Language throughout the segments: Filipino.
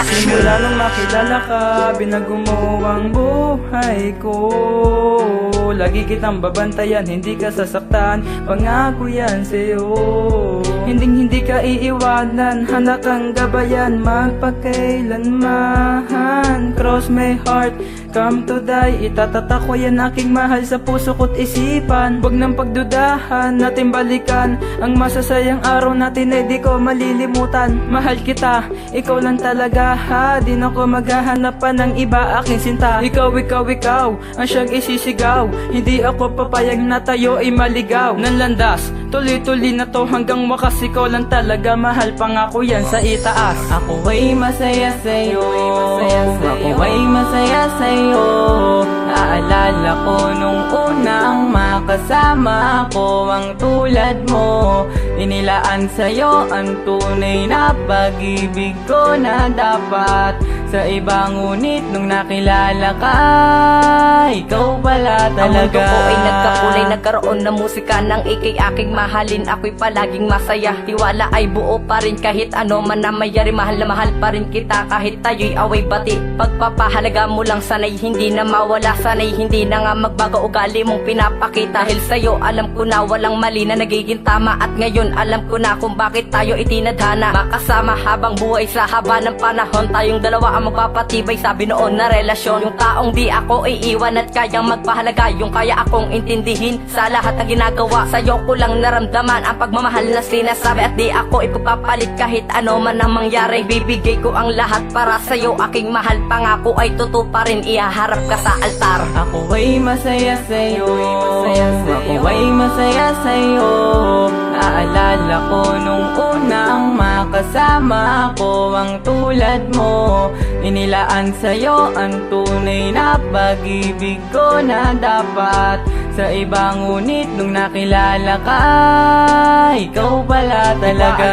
Simula nung makilala ka, binago mo ang buhay ko. Lagi kitang babantayan, hindi ka sasaktan, pangako yan sa'yo. Hindi ka iiwanan, handa kang gabayan, magpakailanman. Cross my heart, come to die, itatata ko yan aking mahal sa puso ko't isipan. Huwag nang pagdudahan, natin balikan ang masasayang araw natin ay di ko malilimutan. Mahal kita, ikaw lang talaga ha, di na ko maghahanap pa ng iba aking sinta. Ikaw, ang siyang isisigaw, hindi ako papayag na tayo ay maligaw. Nanlandas, tuloy-tuloy na to hanggang wakas, ikaw lang talaga mahal, pangako yan sa itaas. Ako ay masaya sa'yo, ako ay masaya sa'yo. Naalala ko nung unang makasama ko ang tulad mo. Inilaan sa'yo ang tunay na pag-ibig ko na dapat sa iba, ngunit nung nakilala ka, ikaw pala talaga. Ang mundo ko ay nagkakulay, nagkaroon ng musika ng ikay aking mahalin. Ako'y palaging masaya, tiwala ay buo pa rin kahit ano man na mayari. Mahal na mahal pa rin kita kahit tayo'y away bati. Pagpapahalaga mo lang sanay hindi na mawala, sanay hindi na nga magbago ugali mong pinapakita. Dahil sa'yo alam ko na walang mali na nagiging tama, at ngayon alam ko na kung bakit tayo itinadhana. Makasama habang buhay sa haba ng panahon, tayong dalawa ang magpapatibay sa binuon na relasyon. Yung taong di ako iiwan at kayang magpahalaga, yung kaya akong intindihin sa lahat ng ginagawa. Sa'yo ko lang naramdaman ang pagmamahal na sinasabi, at di ako ipapalit kahit ano man ang mangyari. Bibigay ko ang lahat para sa'yo aking mahal, pangako ay totoo pa rin, ihaharap ka sa altar. Ako ay masaya sa'yo, ako ay masaya sa'yo. Naalala ko nung unang makasama ko ang tulad mo. Inilaan sa'yo ang tunay na pag-ibig ko na dapat sa iba, ngunit nung nakilala ka, ikaw pala talaga.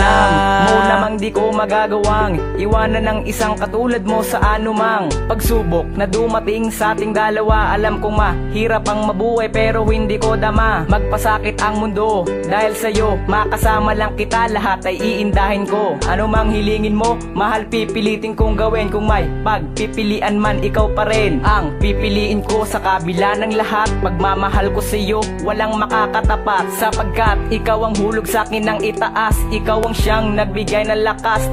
Mo namang di ko magagawang iwanan ng isang katulad mo sa anumang pagsubok na dumating sa ating dalawa. Alam kong mahirap ang mabuhay pero hindi ko dama magpasakit ang mundo. Dahil sa'yo, makasama lang kita, lahat ay iindahin ko. Ano mang hilingin mo, mahal, pipilitin kong gawin. Kung may pagpipilian man, ikaw pa rin ang pipiliin ko. Sa kabila ng lahat, pagmamahal ko sa'yo walang makakatapat, sapagkat ikaw ang hulog sa'kin ng itaas. Ikaw ang siyang nagbigay ng lakas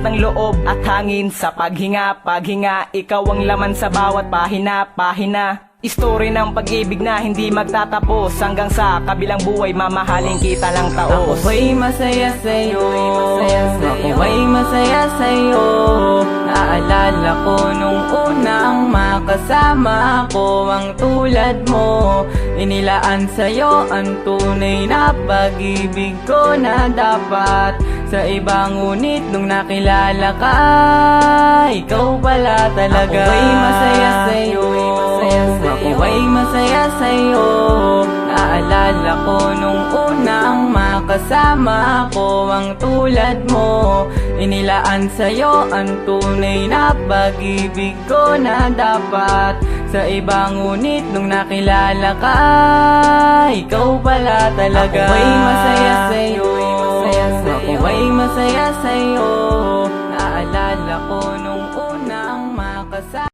ng loob at hangin sa paghinga. Ikaw ang laman sa bawat pahina. Istorya ng pag-ibig na hindi magtatapos, hanggang sa kabilang buhay mamahalin kita lang taos. Ako ay masaya sa'yo, ako ay masaya sa'yo. Naalala ko nung unang makasama ko ang tulad mo. Inilaan sa'yo ang tunay na pag-ibig ko na dapat sa iba, ngunit nung nakilala ka, ikaw pala talaga. Ako ay masaya sa'yo, ako ay masaya sa'yo. Naalala ko nung unang makasama ko ang tulad mo. Inilaan sa'yo ang tunay na pag-ibig ko na dapat sa iba, ngunit nung nakilala ka, ikaw pala talaga. Ako ay masaya sa'yo, ako ay masaya sa'yo. Naalala ko nung unang makasama